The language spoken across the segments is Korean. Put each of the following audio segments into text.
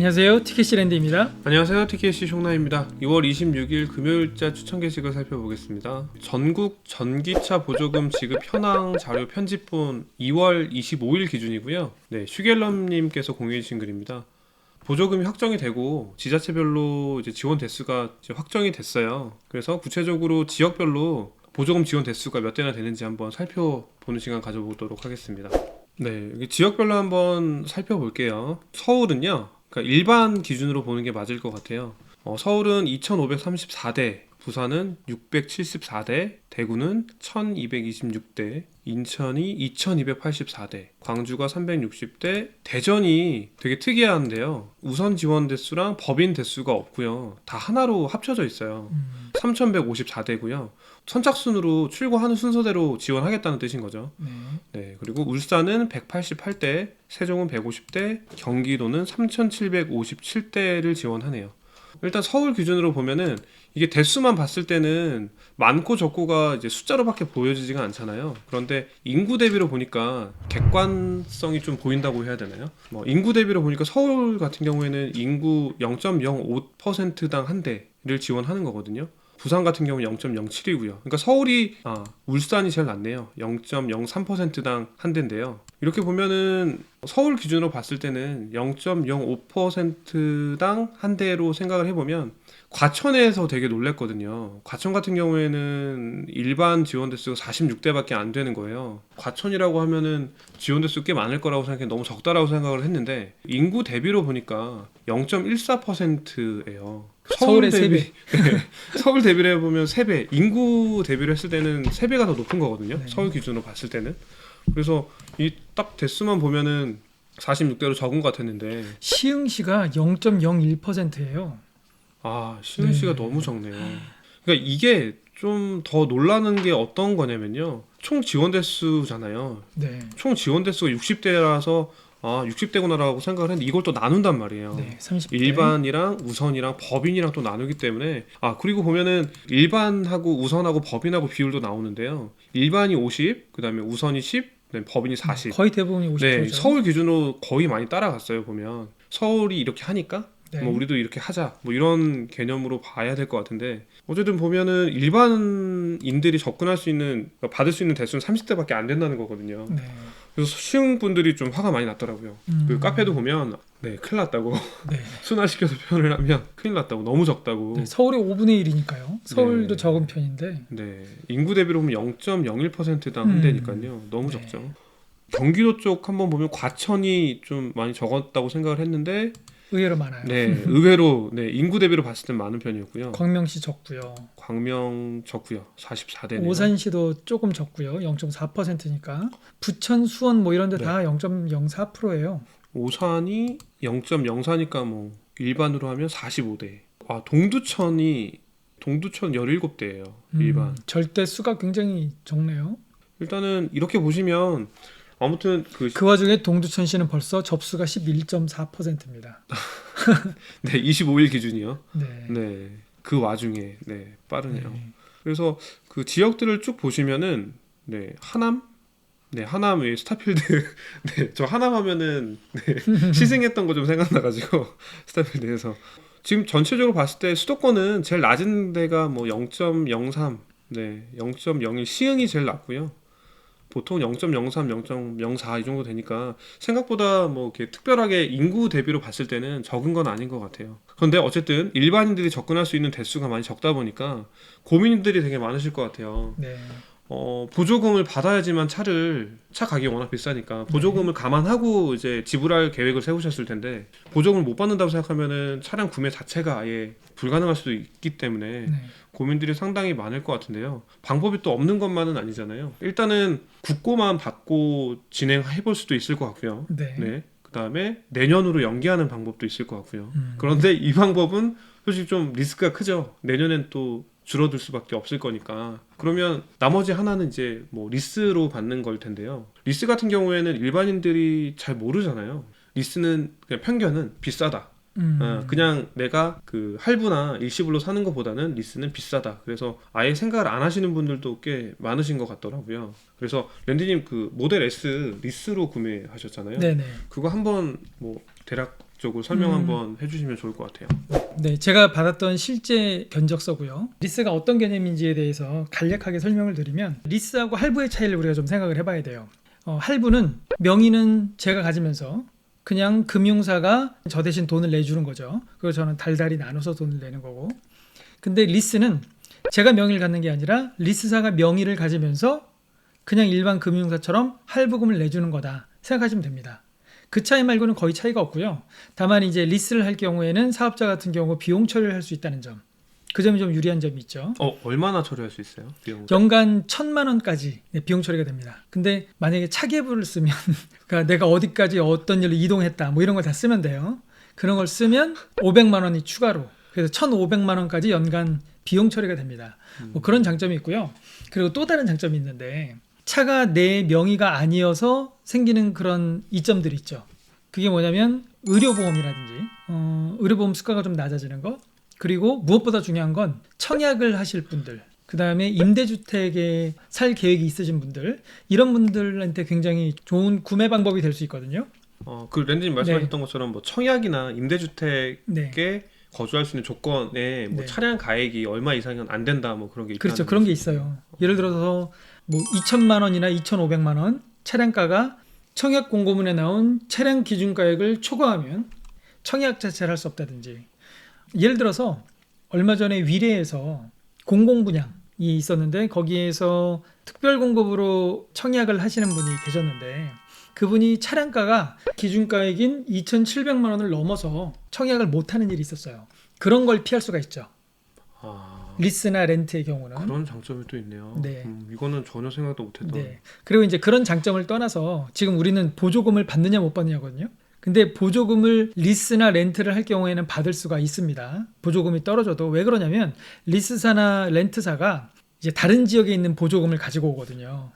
안녕하세요, 티켓시 랜드입니다. 안녕하세요, TKC 숑나입니다. 2월 26일 금요일자 추천 게시글 살펴보겠습니다. 전국 전기차 보조금 지급 현황 자료 편집본 2월 25일 기준이고요. 네, 슈겔럼님께서 공유해 주신 글입니다. 보조금이 확정이 되고 지자체별로 이제 지원 대수가 이제 확정이 됐어요. 그래서 구체적으로 지역별로 보조금 지원 대수가 몇 대나 되는지 한번 살펴보는 시간 가져보도록 하겠습니다. 네, 여기 지역별로 한번 살펴볼게요. 서울은요, 그러니까 일반 기준으로 보는 게 맞을 것 같아요. 서울은 2,534대, 부산은 674대, 대구는 1,226대, 인천이 2,284대, 광주가 360대, 대전이 되게 특이한데요. 우선 지원 대수랑 법인 대수가 없고요. 다 하나로 합쳐져 있어요. 3,154대고요. 선착순으로 출고하는 순서대로 지원하겠다는 뜻인 거죠. 네, 그리고 울산은 188대, 세종은 150대, 경기도는 3,757대를 지원하네요. 일단 서울 기준으로 보면은 이게 대수만 봤을 때는 많고 적고가 이제 숫자로밖에 보여지지가 않잖아요. 그런데 인구 대비로 보니까 객관성이 좀 보인다고 해야 되나요? 인구 대비로 보니까 서울 같은 경우에는 인구 0.05%당 한 대를 지원하는 거거든요. 부산 같은 경우는 0.07이고요. 그러니까 서울이 울산이 제일 낫네요. 0.03%당 한 대인데요. 이렇게 보면은 서울 기준으로 봤을 때는 0.05%당 한 대로 생각을 해보면 과천에서 되게 놀랬거든요. 과천 같은 경우에는 일반 지원 대수가 46대밖에 안 되는 거예요. 과천이라고 하면은 지원 대수 꽤 많을 거라고 생각해 너무 적다라고 생각을 했는데 인구 대비로 보니까 0.14%예요. 서울의 3배. 네, 서울 대비를 해보면 3배, 인구 대비를 했을 때는 3배가 더 높은 거거든요. 네. 서울 기준으로 봤을 때는. 그래서 이 딱 대수만 보면은 46대로 적은 것 같았는데 시흥시가 0.01%예요. 시흥시가 네. 너무 적네요. 그러니까 이게 좀 더 놀라는 게 어떤 거냐면요. 총 지원 대수잖아요. 네. 총 지원 대수가 60대라서 60대구나라고 생각을 했는데 이걸 또 나눈단 말이에요. 네, 30대. 일반이랑 우선이랑 법인이랑 또 나누기 때문에 그리고 보면은 일반하고 우선하고 법인하고 비율도 나오는데요. 일반이 50, 그다음에 우선이 10, 그다음에 법인이 40. 거의 대부분이 50%죠. 네, 서울 기준으로 거의 많이 따라갔어요. 보면 서울이 이렇게 하니까 네. 우리도 이렇게 하자 이런 개념으로 봐야 될 것 같은데 어쨌든 보면은 일반인들이 접근할 수 있는 받을 수 있는 대수는 30대밖에 안 된다는 거거든요. 네. 그래서 시흥 분들이 좀 화가 많이 났더라고요. 그 카페도 보면 큰일 났다고 네. 순화시켜서 표현을 하면 큰일 났다고 너무 적다고. 네, 서울이 5분의 1이니까요. 서울도 네. 적은 편인데. 네, 인구 대비로 보면 0.01%당 한 대니까요. 너무 네. 적죠. 경기도 쪽 한번 보면 과천이 좀 많이 적었다고 생각을 했는데 의외로 많아요. 네, 의외로 인구 대비로 봤을 땐 많은 편이었고요. 광명시 적고요. 광명 적고요. 44대네요. 오산시도 조금 적고요. 0.4%니까. 부천, 수원 뭐 이런 데 다 0.04%예요. 오산이 0.04니까 일반으로 하면 45대. 동두천 17대예요. 일반. 절대 수가 굉장히 적네요. 일단은 이렇게 보시면 아무튼 그 와중에 동두천시는 벌써 접수가 11.4%입니다. 네, 25일 기준이요. 네. 네. 그 와중에 빠르네요. 네. 그래서 그 지역들을 쭉 보시면은 하남 하남의 스타필드 저 하남 하면은 시승했던 거 좀 생각나가지고 스타필드에서 지금 전체적으로 봤을 때 수도권은 제일 낮은 데가 0.03 0.01 시흥이 제일 낮고요. 보통 0.03, 0.04 이 정도 되니까 생각보다 이렇게 특별하게 인구 대비로 봤을 때는 적은 건 아닌 것 같아요. 그런데 어쨌든 일반인들이 접근할 수 있는 대수가 많이 적다 보니까 고민들이 되게 많으실 것 같아요. 네. 보조금을 받아야지만 차 가격이 워낙 비싸니까 보조금을 감안하고 이제 지불할 계획을 세우셨을 텐데 보조금을 못 받는다고 생각하면은 차량 구매 자체가 아예 불가능할 수도 있기 때문에 고민들이 상당히 많을 것 같은데요. 방법이 또 없는 것만은 아니잖아요. 일단은 국고만 받고 진행해 볼 수도 있을 것 같고요. 네. 그다음에 내년으로 연기하는 방법도 있을 것 같고요. 그런데 이 방법은 솔직히 좀 리스크가 크죠. 내년엔 또 줄어들 수밖에 없을 거니까. 그러면 나머지 하나는 이제 리스로 받는 걸 텐데요. 리스 같은 경우에는 일반인들이 잘 모르잖아요. 리스는 그냥 편견은 비싸다. 그냥 내가 그 할부나 일시불로 사는 것보다는 리스는 비싸다. 그래서 아예 생각을 안 하시는 분들도 꽤 많으신 것 같더라고요. 그래서 랜디님 그 모델 S 리스로 구매하셨잖아요. 네네. 그거 한번 대략 쪽으로 설명 한번 해주시면 좋을 것 같아요. 네, 제가 받았던 실제 견적서고요. 리스가 어떤 개념인지에 대해서 간략하게 설명을 드리면 리스하고 할부의 차이를 우리가 좀 생각을 해봐야 돼요. 할부는 명의는 제가 가지면서 그냥 금융사가 저 대신 돈을 내주는 거죠. 그리고 저는 달달이 나눠서 돈을 내는 거고. 근데 리스는 제가 명의를 갖는 게 아니라 리스사가 명의를 가지면서 그냥 일반 금융사처럼 할부금을 내주는 거다 생각하시면 됩니다. 그 차이 말고는 거의 차이가 없고요. 다만 이제 리스를 할 경우에는 사업자 같은 경우 비용 처리를 할 수 있다는 점. 그 점이 좀 유리한 점이 있죠. 얼마나 처리할 수 있어요? 비용? 연간 1,000만 원까지 비용 처리가 됩니다. 근데 만약에 차계부를 쓰면 그러니까 내가 어디까지 어떤 일로 이동했다 뭐 이런 걸 다 쓰면 돼요. 그런 걸 쓰면 500만 원이 추가로 그래서 1,500만 원까지 연간 비용 처리가 됩니다. 뭐 그런 장점이 있고요. 그리고 또 다른 장점이 있는데 차가 내 명의가 아니어서 생기는 그런 이점들이 있죠. 그게 뭐냐면 의료보험이라든지 의료보험 수가가 좀 낮아지는 거, 그리고 무엇보다 중요한 건 청약을 하실 분들, 그 다음에 임대주택에 살 계획이 있으신 분들, 이런 분들한테 굉장히 좋은 구매 방법이 될 수 있거든요. 그 랜드님 말씀하셨던 것처럼 뭐 청약이나 임대주택에 네. 거주할 수 있는 조건에 뭐 네. 차량 가액이 얼마 이상은 안 된다 뭐 그런 게 있다. 그렇죠. 그런 게 있어요. 예를 들어서 뭐 2,000만 원이나 2,500만 원 차량가가 청약 공고문에 나온 차량 기준가액을 초과하면 청약 자체를 할 수 없다든지, 예를 들어서 얼마 전에 위례에서 공공분양이 있었는데 거기에서 특별공급으로 청약을 하시는 분이 계셨는데 그분이 차량가가 기준가액인 2,700만 원을 넘어서 청약을 못하는 일이 있었어요. 그런 걸 피할 수가 있죠. 리스나 렌트의 경우는. 그런 장점이 또 있네요. 네. 이거는 전혀 생각도 못했던. 네. 그리고 이제 그런 장점을 떠나서 지금 우리는 보조금을 받느냐 못 받느냐거든요. 근데 보조금을 리스나 렌트를 할 경우에는 받을 수가 있습니다. 보조금이 떨어져도. 왜 그러냐면 리스사나 렌트사가 이제 다른 지역에 있는 보조금을 가지고 오거든요.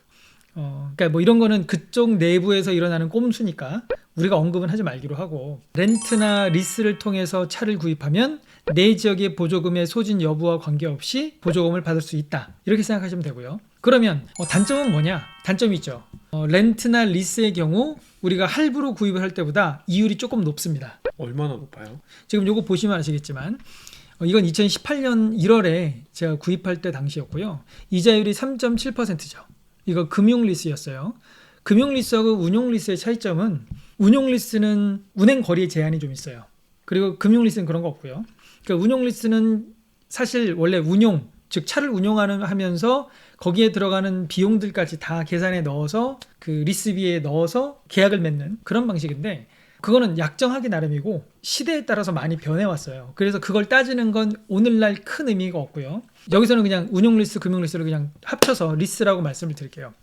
그러니까 뭐 이런 거는 그쪽 내부에서 일어나는 꼼수니까 우리가 언급은 하지 말기로 하고, 렌트나 리스를 통해서 차를 구입하면 내 지역의 보조금의 소진 여부와 관계없이 보조금을 받을 수 있다, 이렇게 생각하시면 되고요. 그러면 단점은 뭐냐? 단점이 있죠. 렌트나 리스의 경우 우리가 할부로 구입을 할 때보다 이율이 조금 높습니다. 얼마나 높아요? 지금 요거 보시면 아시겠지만 이건 2018년 1월에 제가 구입할 때 당시였고요. 이자율이 3.7%죠. 이거 금융리스였어요. 금융리스하고 운용리스의 차이점은, 운용리스는 운행 거리에 제한이 좀 있어요. 그리고 금융리스는 그런 거 없고요. 그러니까 운용리스는 사실 원래 운용, 즉 차를 운용하면서 거기에 들어가는 비용들까지 다 계산에 넣어서 그 리스비에 넣어서 계약을 맺는 그런 방식인데, 그거는 약정하기 나름이고 시대에 따라서 많이 변해왔어요. 그래서 그걸 따지는 건 오늘날 큰 의미가 없고요. 여기서는 그냥 운용리스, 금융리스를 그냥 합쳐서 리스라고 말씀을 드릴게요.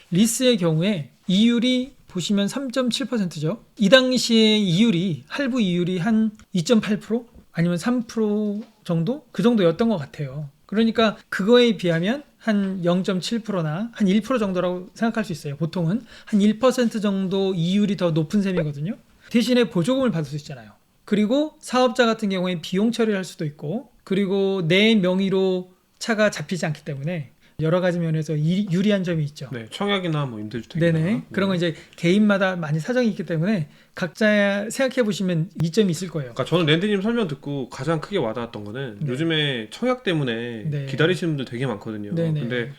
리스의 경우에 이율이 보시면 3.7%죠. 이 당시에 이율이, 할부 이율이 한 2.8% 아니면 3% 정도? 그 정도였던 것 같아요. 그러니까 그거에 비하면 한 0.7%나 한 1% 정도라고 생각할 수 있어요. 보통은 한 1% 정도 이율이 더 높은 셈이거든요. 대신에 보조금을 받을 수 있잖아요. 그리고 사업자 같은 경우에 비용 처리를 할 수도 있고, 그리고 내 명의로 차가 잡히지 않기 때문에 여러 가지 면에서 유리한 점이 있죠. 네, 청약이나 뭐 임대주택이나. 네네. 그런 건 이제 개인마다 많이 사정이 있기 때문에 각자 생각해 보시면 이점이 있을 거예요. 그러니까 저는 랜드님 설명 듣고 가장 크게 와닿았던 거는 네. 요즘에 청약 때문에 네. 기다리시는 분들 되게 많거든요. 네네. 근데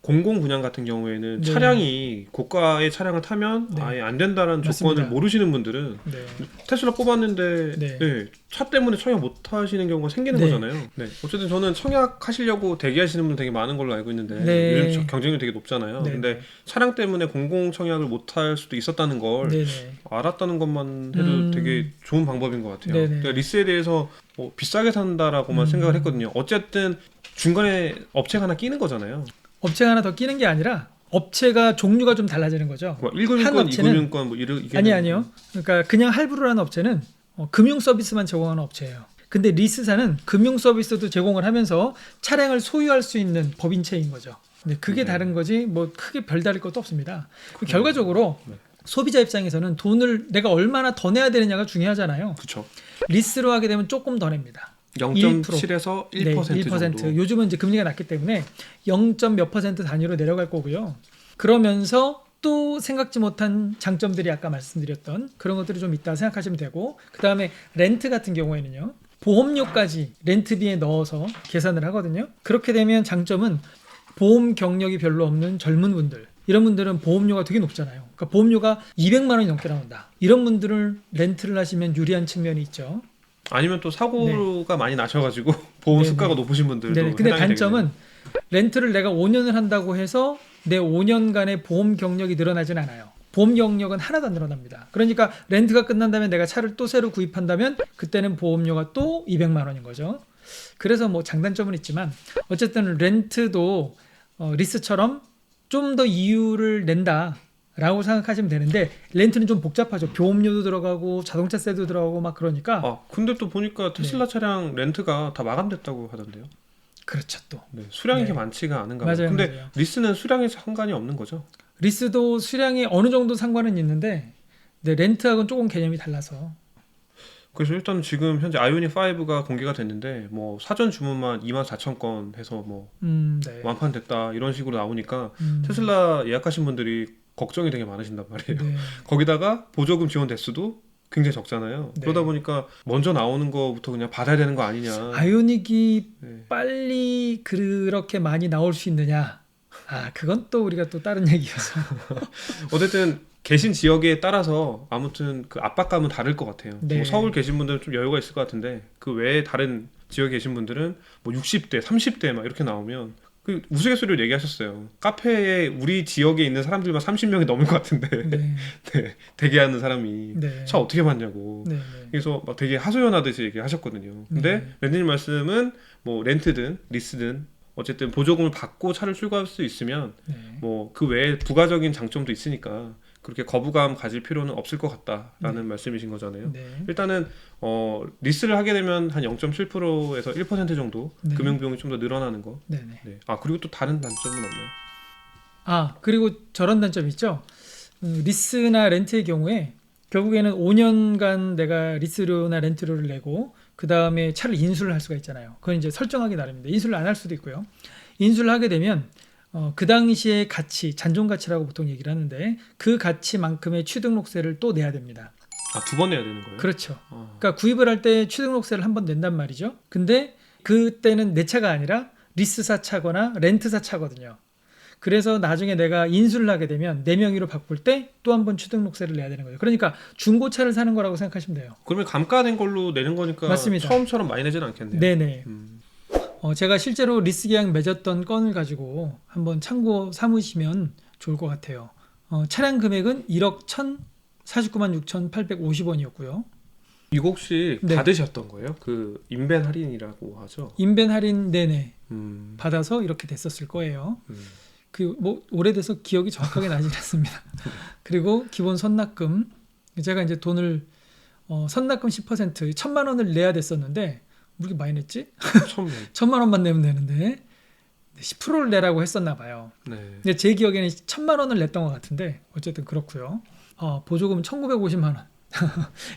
공공 분양 같은 경우에는 네. 차량이 고가의 차량을 타면 네. 아예 안 된다는 맞습니다. 조건을 모르시는 분들은 네. 테슬라 뽑았는데 네. 네, 차 때문에 청약 못 하시는 경우가 생기는 네. 거잖아요. 네. 어쨌든 저는 청약 하시려고 대기하시는 분 되게 많은 걸로 알고 있는데 네. 요즘 경쟁률이 되게 높잖아요. 네. 근데 차량 때문에 공공 청약을 못 할 수도 있었다는 걸 네네. 알았다는 것만 해도 되게 좋은 방법인 것 같아요. 네네. 그러니까 리스에 대해서 뭐 비싸게 산다라고만 생각을 했거든요. 어쨌든 중간에 업체가 하나 끼는 거잖아요. 업체가 하나 더 끼는 게 아니라 업체가 종류가 좀 달라지는 거죠. 뭐 한 1금융권, 업체는 2금융권 뭐 이게 아니요. 그러니까 그냥 할부를 하는 업체는 금융 서비스만 제공하는 업체예요. 근데 리스사는 금융 서비스도 제공을 하면서 차량을 소유할 수 있는 법인체인 거죠. 근데 그게 네. 다른 거지 뭐 크게 별다를 것도 없습니다. 결과적으로 네. 소비자 입장에서는 돈을 내가 얼마나 더 내야 되느냐가 중요하잖아요. 그렇죠. 리스로 하게 되면 조금 더 냅니다. 0.7에서 1% 네, 1%. 정도. 요즘은 이제 금리가 낮기 때문에 0. 몇 % 단위로 내려갈 거고요. 그러면서 또 생각지 못한 장점들이 아까 말씀드렸던 그런 것들이 좀 있다 생각하시면 되고, 그 다음에 렌트 같은 경우에는요, 보험료까지 렌트비에 넣어서 계산을 하거든요. 그렇게 되면 장점은 보험 경력이 별로 없는 젊은 분들, 이런 분들은 보험료가 되게 높잖아요. 그러니까 보험료가 200만 원이 넘게 나온다. 이런 분들을 렌트를 하시면 유리한 측면이 있죠. 아니면 또 사고가 많이 나셔가지고 보험 네네. 수가가 높으신 분들도 네, 근데 해당이 단점은 렌트를 내가 5년을 한다고 해서 내 5년간의 보험 경력이 늘어나진 않아요. 보험 경력은 하나도 안 늘어납니다. 그러니까 렌트가 끝난 다음에 내가 차를 또 새로 구입한다면 그때는 보험료가 또 200만 원인 거죠. 그래서 뭐 장단점은 있지만 어쨌든 렌트도 리스처럼 좀 더 이유를 낸다라고 생각하시면 되는데, 렌트는 좀 복잡하죠. 보험료도 들어가고 자동차세도 들어가고 막 그러니까. 근데 또 보니까 테슬라 차량 렌트가 다 마감됐다고 하던데요. 그렇죠 또. 네, 수량이 네. 그렇게 많지가 않은가 봐요. 맞아요, 근데 맞아요. 리스는 수량에 상관이 없는 거죠? 리스도 수량이 어느 정도 상관은 있는데, 네, 렌트하고는 조금 개념이 달라서. 그래서 일단 지금 현재 아이오닉 5가 공개가 됐는데 뭐 사전 주문만 24,000건 해서 뭐 네. 완판됐다 이런 식으로 나오니까 테슬라. 테슬라 예약하신 분들이 걱정이 되게 많으신단 말이에요. 네. 거기다가 보조금 지원 대수도 굉장히 적잖아요. 네. 그러다 보니까 먼저 나오는 거부터 그냥 받아야 되는 거 아니냐. 아이오닉이 네. 빨리 그렇게 많이 나올 수 있느냐? 그건 또 우리가 또 다른 얘기여서. 어쨌든 계신 지역에 따라서 아무튼 그 압박감은 다를 것 같아요. 네. 뭐 서울 계신 분들은 좀 여유가 있을 것 같은데 그 외에 다른 지역에 계신 분들은 뭐 60대, 30대 막 이렇게 나오면 그 우스갯소리로 얘기하셨어요. 카페에 우리 지역에 있는 사람들만 30명이 넘을 것 같은데 네. 네, 대기하는 사람이 네. 차 어떻게 받냐고. 네. 그래서 막 되게 하소연하듯이 얘기하셨거든요. 근데 네. 랜디님 말씀은 뭐 렌트든 리스든 어쨌든 보조금을 받고 차를 출고할 수 있으면 네. 뭐 그 외에 부가적인 장점도 있으니까 그렇게 거부감 가질 필요는 없을 것 같다라는 말씀이신 거잖아요. 네. 일단은 리스를 하게 되면 한 0.7%에서 1% 정도 네. 금융 비용이 좀 더 늘어나는 거. 네네. 네. 그리고 또 다른 단점은 없나요? 그리고 저런 단점이 있죠. 리스나 렌트의 경우에 결국에는 5년간 내가 리스료나 렌트료를 내고 그 다음에 차를 인수를 할 수가 있잖아요. 그건 이제 설정하기 나름입니다. 인수를 안 할 수도 있고요. 인수를 하게 되면 그 당시의 가치, 잔존 가치라고 보통 얘기를 하는데 그 가치만큼의 취등록세를 또 내야 됩니다. 두 번 내야 되는 거예요? 그렇죠. 그러니까 구입을 할 때 취등록세를 한 번 낸단 말이죠. 근데 그때는 내 차가 아니라 리스사 차거나 렌트사 차거든요. 그래서 나중에 내가 인수를 하게 되면 내 명의로 바꿀 때 또 한 번 취등록세를 내야 되는 거죠. 그러니까 중고차를 사는 거라고 생각하시면 돼요. 그러면 감가된 걸로 내는 거니까 맞습니다. 처음처럼 많이 내지는 않겠네요. 네네. 제가 실제로 리스 계약 맺었던 건을 가지고 한번 참고 삼으시면 좋을 것 같아요. 차량 금액은 1억 1,049만 6,850원이었고요. 이거 혹시 네. 받으셨던 거예요? 그 인벤 할인이라고 하죠? 인벤 할인 내내 음, 받아서 이렇게 됐었을 거예요. 음. 뭐 오래돼서 기억이 정확하게 나지 않습니다. 그리고 기본 선납금, 제가 이제 돈을 선납금 10% 1,000만 원을 내야 됐었는데 뭐 이렇게 많이 냈지? 처음 1,000만 원만 내면 되는데 10%를 내라고 했었나 봐요. 네. 근데 제 기억에는 1,000만 원을 냈던 것 같은데 어쨌든 그렇고요. 보조금은 1,950만 원.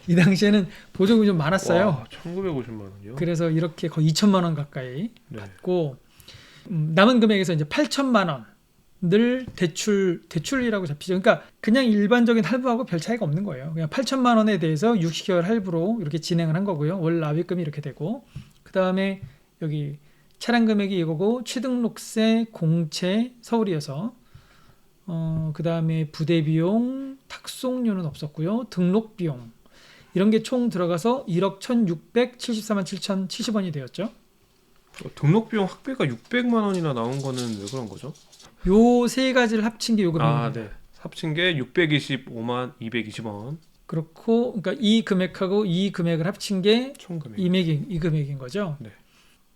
이 당시에는 보조금이 좀 많았어요. 와, 1,950만 원이요? 그래서 이렇게 거의 2,000만 원 가까이 네. 받고 남은 금액에서 이제 8,000만 원을 대출이라고 잡히죠. 그러니까 그냥 일반적인 할부하고 별 차이가 없는 거예요. 그냥 8,000만 원에 대해서 60개월 할부로 이렇게 진행을 한 거고요. 월 납입금이 이렇게 되고, 그 다음에 여기 차량 금액이 이거고 취등록세, 공채, 서울이어서 그 다음에 부대 비용, 탁송료는 없었고요. 등록 비용 이런 게 총 들어가서 1억 1,674만 7,070원이 되었죠. 등록 비용 학비가 600만 원이나 나온 거는 왜 그런 거죠? 요 세 가지를 합친 게 요금입니다. 네. 합친 게 625만 220원 그렇고, 그러니까 이 금액하고 이 금액을 합친 게 총 금액. 이 금액인 거죠.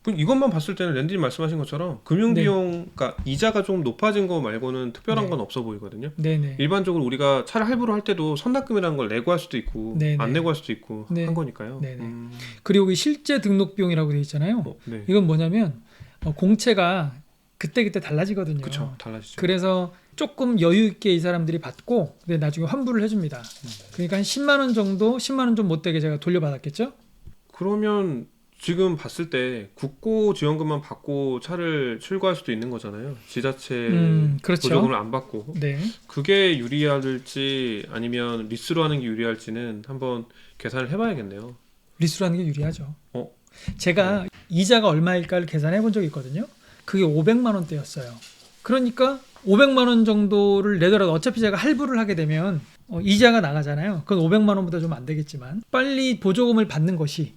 그럼 이것만 봤을 때는 랜디님 말씀하신 것처럼 금융 네. 비용, 그러니까 이자가 좀 높아진 거 말고는 특별한 네. 건 없어 보이거든요. 네네. 일반적으로 우리가 차를 할부로 할 때도 선납금이라는 걸 내고 할 수도 있고 네네. 안 내고 할 수도 있고 네. 한 거니까요. 네네. 그리고 이 실제 등록 비용이라고 되어 있잖아요. 네. 이건 뭐냐면 공채가 그때그때 달라지거든요. 그렇죠. 달라지죠. 그래서 조금 여유 있게 이 사람들이 받고 근데 나중에 환불을 해줍니다. 그러니까 한 10만 원 정도, 10만 원 좀 못 되게 제가 돌려받았겠죠. 그러면 지금 봤을 때 국고 지원금만 받고 차를 출고할 수도 있는 거잖아요. 지자체 그렇죠. 보조금을 안 받고. 네. 그게 유리할지 아니면 리스로 하는 게 유리할지는 한번 계산을 해봐야겠네요. 리스로 하는 게 유리하죠. 어? 제가 이자가 얼마일까를 계산해 본 적이 있거든요. 그게 500만 원대였어요. 그러니까 500만 원 정도를 내더라도 어차피 제가 할부를 하게 되면 이자가 나가잖아요. 그건 500만 원보다 좀 안 되겠지만 빨리 보조금을 받는 것이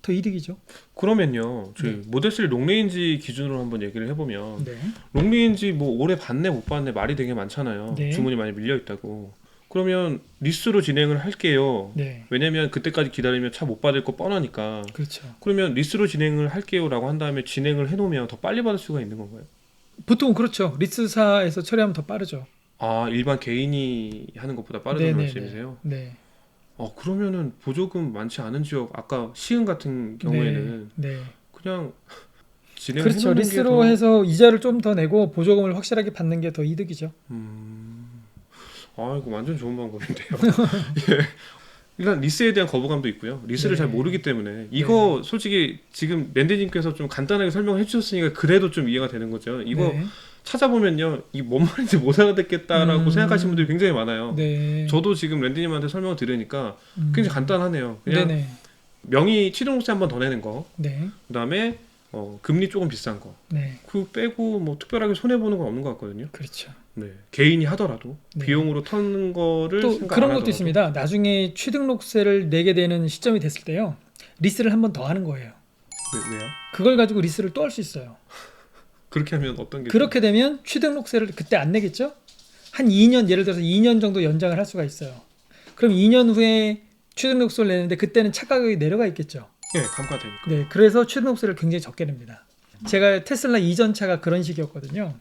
더 이득이죠. 그러면요, 저희 네. 모델 3 롱레인지 기준으로 한번 얘기를 해보면 네. 롱레인지 뭐 올해 받네 못 받네 말이 되게 많잖아요. 네. 주문이 많이 밀려 있다고. 그러면 리스로 진행을 할게요. 네. 왜냐면 그때까지 기다리면 차 못 받을 거 뻔하니까. 그렇죠. 그러면 리스로 진행을 할게요라고 한 다음에 진행을 해놓으면 더 빨리 받을 수가 있는 건가요? 보통 그렇죠. 리스사에서 처리하면 더 빠르죠. 아, 일반 개인이 하는 것보다 빠르다는 네네네. 말씀이세요? 네. 그러면은 보조금 많지 않은 지역, 아까 시흥 같은 경우에는 네. 그냥 진행을 그렇죠. 해놓는 리스로 게 더... 해서 이자를 좀 더 내고 보조금을 확실하게 받는 게 더 이득이죠. 이거 완전 좋은 방법인데요. 예. 일단 리스에 대한 거부감도 있고요. 리스를 네. 잘 모르기 때문에 이거 솔직히 지금 랜디님께서 좀 간단하게 설명해 주셨으니까 그래도 좀 이해가 되는 거죠. 이거 네. 찾아보면요, 이게 뭔 말인지 못 알아듣겠다라고 생각하시는 분들이 굉장히 많아요. 네. 저도 지금 랜디님한테 설명을 들으니까 굉장히 간단하네요. 그냥 네네. 명의 취등록세 한 번 더 내는 거, 네. 그다음에 금리 조금 비싼 거, 네. 그 빼고 뭐 특별하게 손해 보는 건 없는 것 같거든요. 그렇죠. 네, 개인이 하더라도 네. 비용으로 터는 거를 또 생각 그런 안 것도 하더라도. 있습니다. 나중에 취등록세를 내게 되는 시점이 됐을 때요. 리스를 한 번 더 하는 거예요. 왜요? 그걸 가지고 리스를 또 할 수 있어요. 그렇게 하면 어떤 게 그렇게 되면 취등록세를 그때 안 내겠죠? 한 2년, 예를 들어서 2년 정도 연장을 할 수가 있어요. 그럼 2년 후에 취등록세를 내는데 그때는 차 가격이 내려가 있겠죠. 네, 감가되니까. 네, 그래서 취등록세를 굉장히 적게 냅니다. 제가 테슬라 이전 차가 그런 식이었거든요.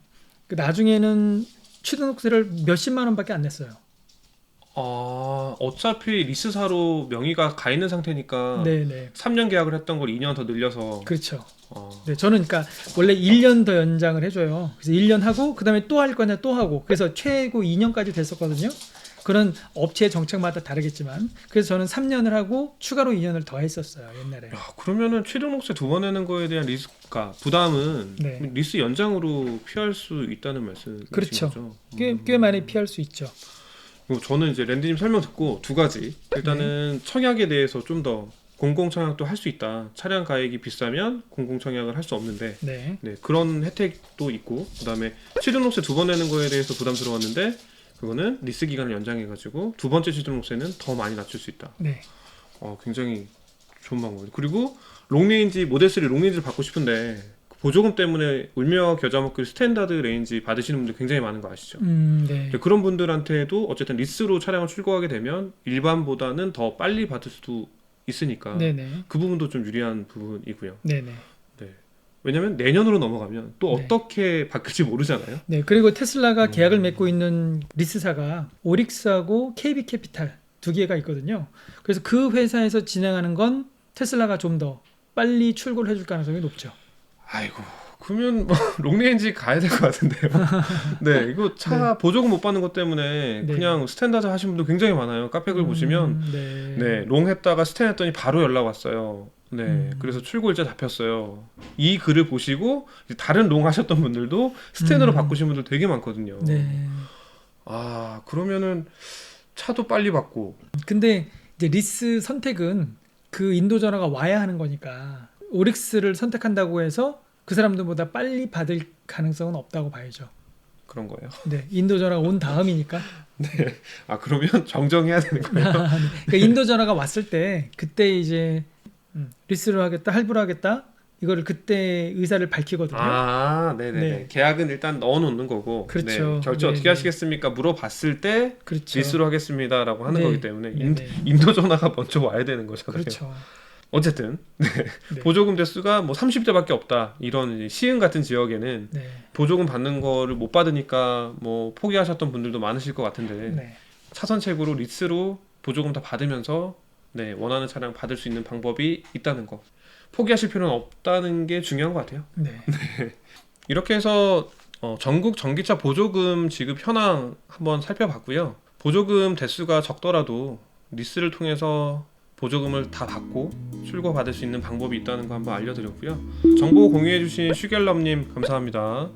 나중에는 취등록세를 몇십만 원밖에 안 냈어요. 어차피 리스사로 명의가 가 있는 상태니까 네. 3년 계약을 했던 걸 2년 더 늘려서. 그렇죠. 어, 네, 저는 그러니까 원래 1년 더 연장을 해줘요. 그래서 1년 하고 그다음에 또 할 거냐 또 하고 그래서 최고 2년까지 됐었거든요. 그런 업체 정책마다 다르겠지만 그래서 저는 3년을 하고 추가로 2년을 더 했었어요 옛날에. 그러면은 취등록세 두 번 내는 거에 대한 리스크가 부담은 네. 리스 연장으로 피할 수 있다는 말씀이신 그렇죠. 거죠? 꽤 많이 피할 수 있죠. 그리고 저는 이제 랜디님 설명 듣고 두 가지. 일단은 청약에 대해서 좀 더 공공청약도 할 수 있다. 차량 가액이 비싸면 공공청약을 할 수 없는데, 네. 네, 그런 혜택도 있고, 그다음에 취등록세 두 번 내는 거에 대해서 부담스러웠는데 그거는 리스 기간을 연장해가지고 두 번째 취등록세는 더 많이 낮출 수 있다. 네. 굉장히 좋은 방법이에요. 그리고 롱레인지 모델 3 롱레인지를 받고 싶은데 보조금 때문에 울며 겨자 먹기 스탠다드 레인지 받으시는 분들 굉장히 많은 거 아시죠? 네. 그런 분들한테도 어쨌든 리스로 차량을 출고하게 되면 일반보다는 더 빨리 받을 수도 있으니까 네네. 그 부분도 좀 유리한 부분이고요. 네네. 네. 왜냐면 내년으로 넘어가면 또 네. 어떻게 바뀔지 모르잖아요. 네. 그리고 테슬라가 계약을 맺고 있는 리스사가 오릭스하고 KB 캐피탈 두 개가 있거든요. 그래서 그 회사에서 진행하는 건 테슬라가 좀 더 빨리 출고를 해줄 가능성이 높죠. 아이고, 그러면 뭐 롱레인지 가야 될 것 같은데요. 네, 이거 차 보조금 못 받는 것 때문에 네. 그냥 스탠다드 하신 분들 굉장히 많아요. 카페글 보시면 네, 롱 했다가 스탠 했더니 바로 연락 왔어요. 네, 그래서 출고 일자 잡혔어요. 이 글을 보시고 이제 다른 롱 하셨던 분들도 스탠으로 바꾸신 분들 되게 많거든요. 네. 그러면은 차도 빨리 받고. 근데 이제 리스 선택은 그 인도 전화가 와야 하는 거니까 오릭스를 선택한다고 해서 그 사람들보다 빨리 받을 가능성은 없다고 봐야죠. 그런 거예요. 네, 인도 전화가 온 다음이니까. 네. 그러면 정정해야 되는 거예요. 그러니까 인도 전화가 왔을 때 그때 이제 리스를 하겠다, 할부를 하겠다. 이거를 그때 의사를 밝히거든요. 네네네. 네. 계약은 일단 넣어놓는 거고. 그렇죠. 네. 결제 어떻게 네네. 하시겠습니까? 물어봤을 때 그렇죠. 리스로 하겠습니다라고 하는 네. 거기 때문에 네네. 인도 전화가 먼저 와야 되는 거잖아요. 그렇죠. 어쨌든 네. 네. 보조금 대수가 뭐 30대밖에 없다. 이런 이제 시흥 같은 지역에는 네. 보조금 받는 거를 못 받으니까 뭐 포기하셨던 분들도 많으실 것 같은데 네. 차선책으로 리스로 보조금 다 받으면서 네, 원하는 차량 받을 수 있는 방법이 있다는 거. 포기하실 필요는 없다는 게 중요한 것 같아요. 네. 이렇게 해서 전국 전기차 보조금 지급 현황 한번 살펴봤고요. 보조금 대수가 적더라도 리스를 통해서 보조금을 다 받고 출고 받을 수 있는 방법이 있다는 거 한번 알려드렸고요. 정보 공유해주신 슈겔럽님 감사합니다.